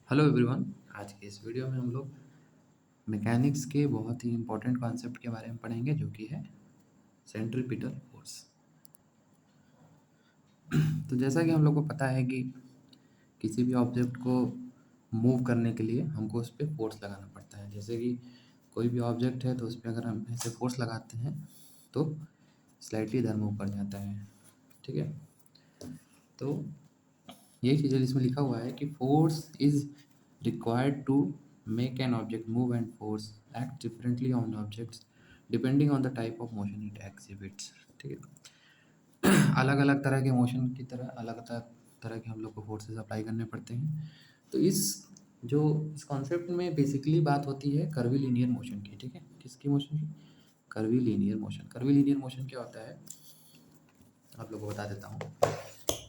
Hello everyone. आज के इस वीडियो में हम लोग मैकेनिक्स के बहुत ही इम्पोर्टेंट कॉन्सेप्ट के बारे में पढ़ेंगे जो कि है सेंट्रीपिटल फोर्स। तो जैसा कि हम लोग को पता है कि किसी भी ऑब्जेक्ट को मूव करने के लिए हमको उस पर फोर्स लगाना पड़ता है। जैसे कि कोई भी ऑब्जेक्ट है तो उस पर अगर हम ऐसे फोर्स लगाते हैं तो स्लाइटली इधर मूव कर जाता है। ठीक है, तो यही चीज़ इसमें लिखा हुआ है कि force is required to make an object move and force act differently on objects depending on the type of motion it exhibits. ठीक है, अलग अलग तरह के मोशन की तरह अलग अलग तरह के हम लोग को फोर्सेस अप्लाई करने पड़ते हैं। तो इस कॉन्सेप्ट में बेसिकली बात होती है कर्वीलीनियर मोशन की। ठीक है, किसकी मोशन की? Curvilinear motion. कर्वीलीनियर मोशन क्या होता है आप लोग को बता देता हूँ।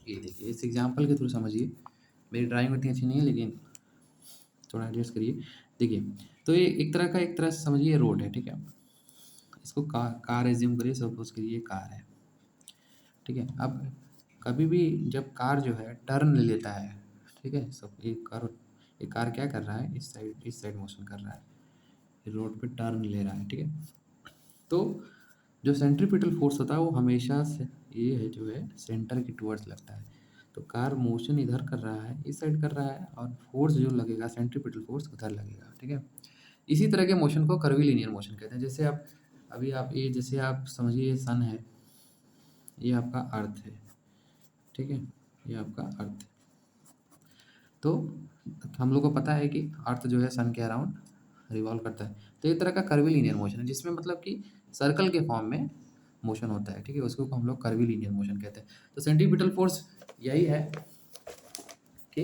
ये देखिए, इस एग्जांपल के थ्रू समझिए। मेरी ड्राइंग उतनी अच्छी नहीं है लेकिन थोड़ा एडजस्ट करिए। देखिए, तो ये एक तरह से समझिए रोड है। ठीक है, इसको कार एज्यूम करिए, सपोज करिए ये कार है। ठीक है, अब कभी भी जब कार जो है टर्न ले लेता है, ठीक है, सब एक कार क्या कर रहा है, इस साइड मोशन कर रहा है, रोड पे टर्न ले रहा है। ठीक है, तो जो सेंट्रीपिटल फोर्स होता है वो हमेशा से ये है जो है सेंटर की टुवर्ड्स लगता है। तो कार मोशन इधर कर रहा है, इस साइड कर रहा है, और फोर्स जो लगेगा सेंट्रीपिटल फोर्स उधर लगेगा। ठीक है, इसी तरह के मोशन को कर्वीलिनियर मोशन कहते हैं। जैसे आप अभी आप ये जैसे आप समझिए ये सन है, ये आपका अर्थ है। ठीक है, ये आपका अर्थ है। तो हम लोग को पता है कि अर्थ जो है सन के अराउंड रिवॉल्व करता है। तो एक तरह का कर्वीलिनियर मोशन है जिसमें मतलब कि सर्कल के फॉर्म में मोशन होता है। ठीक है, उसको हम लोग कर्वीलिनियर मोशन कहते हैं। तो सेंट्रीपिटल फोर्स यही है कि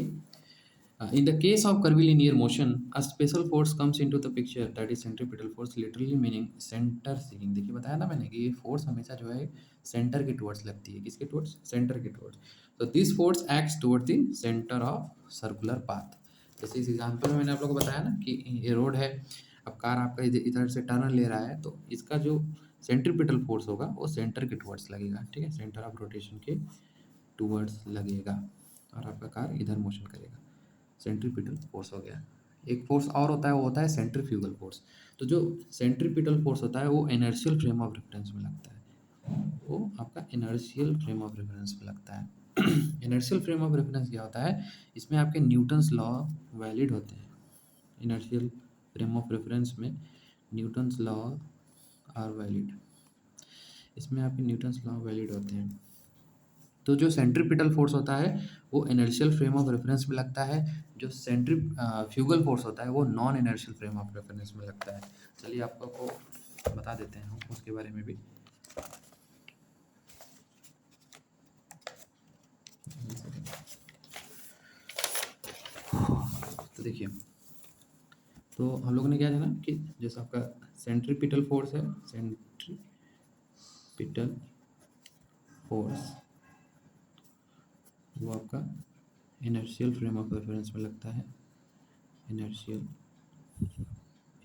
in the case of curvilinear motion, a special force comes into the picture, that is centripetal force, literally meaning center seeking। देखिए बताया ना मैंने कि ये फोर्स हमेशा जो है सेंटर के टुवर्ड्स लगती है। किसके टुवर्ड्स? सेंटर के टुवर्ड्स। तो this force acts toward the centre of circular path. जैसे इस एग्जांपल में मैंने आप लोगों को बताया ना कि ये रोड है, अब कार आपका इधर से टर्न ले रहा है, तो इसका जो सेंट्रीपिटल फोर्स होगा वो सेंटर के टुवर्ड्स लगेगा। ठीक है, सेंटर ऑफ रोटेशन के टुवर्ड्स लगेगा और आपका कार इधर मोशन करेगा। सेंट्रीपिटल फोर्स हो गया। एक फोर्स और होता है, वो होता है सेंट्रीफ्यूगल फोर्स। तो जो सेंट्रीपिटल फोर्स होता है वो इनर्शियल फ्रेम ऑफ रेफरेंस में लगता है। वो आपका इनर्शियल फ्रेम ऑफ रेफरेंस में लगता है। इनर्शियल फ्रेम ऑफ रेफरेंस क्या होता है? इसमें आपके न्यूटन्स लॉ वैलिड होते हैं। इनर्शियल फ्रेम ऑफ रेफरेंस में न्यूटन्स लॉ आर वैलिड। इसमें आपके न्यूटन्स लॉ वैलिड होते हैं। तो जो सेंट्रीपिटल फोर्स होता है वो इनर्शियल फ्रेम ऑफ रेफरेंस में लगता है। जो फ्यूगल फोर्स होता है वो non inertial frame of reference में लगता है। चलिए आपको बता देते हैं हम उसके बारे में भी। तो देखिए, तो हम लोगों ने क्या जाना कि जैसे आपका सेंट्रीपिटल फोर्स है, सेंट्रीपिटल फोर्स वो आपका इनर्शियल फ्रेम ऑफ रेफरेंस में लगता है। इनर्शियल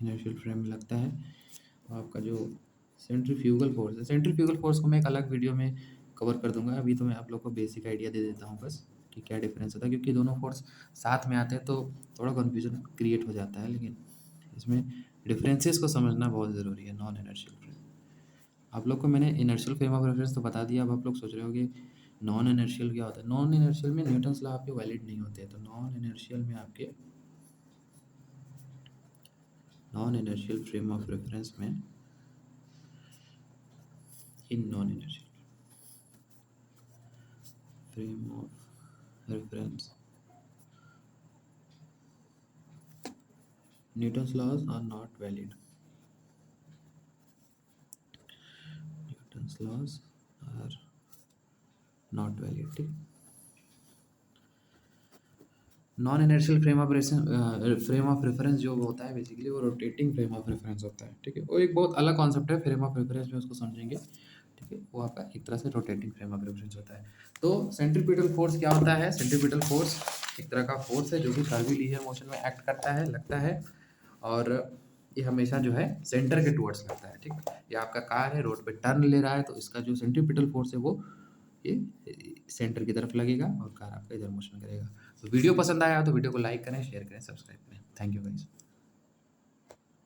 इनर्शियल फ्रेम में लगता है। और आपका जो सेंट्रीफ्यूगल फोर्स है, सेंट्रीफ्यूगल फोर्स को मैं एक अलग वीडियो में कवर कर दूंगा। अभी तो मैं आप लोग को बेसिक आइडिया दे देता हूँ बस कि क्या डिफरेंस होता है, क्योंकि दोनों फोर्स साथ में आते हैं तो थोड़ा कन्फ्यूजन क्रिएट हो जाता है। लेकिन इसमें डिफरेंसेस को समझना बहुत ज़रूरी है। नॉन इनर्शियल फ्रेम, आप लोग को मैंने इनर्शियल फ्रेम ऑफ रेफरेंस तो बता दिया। अब आप लोग सोच रहे होगे नॉन इनर्शियल क्या होता है। नॉन इनर्शियल में न्यूटन्स लॉ आपके वैलिड नहीं होते। तो non inertial frame of reference में in non inertial frame of reference Newton's laws are not valid. Newton's laws are not valid। ठीक, non inertial frame of reference जो होता है बेसिकली वो रोटेटिंग फ्रेम ऑफ रेफरेंस होता है। ठीक है, वो एक बहुत अलग कॉन्सेप्ट है। फ्रेम ऑफ रेफरेंस में उसको समझेंगे। ठीक है, वो आपका एक तरह से रोटेटिंग फ्रेम ऑफ रेफरेंस होता है। तो सेंट्रीपिटल फोर्स क्या होता है? सेंट्रीपिटल फोर्स एक तरह का फोर्स है जो कि कर्वीलिनियर मोशन में एक्ट करता है, लगता है, और ये हमेशा जो है सेंटर के टुवर्ड्स लगता है। ठीक, ये आपका कार है, रोड पे टर्न ले रहा है, तो इसका जो सेंट्रीपिटल फोर्स है वो ये सेंटर की तरफ लगेगा और कार आपका इधर मोशन करेगा। तो वीडियो पसंद आया हो तो वीडियो को लाइक करें, शेयर करें, सब्सक्राइब करें। Thank you guys.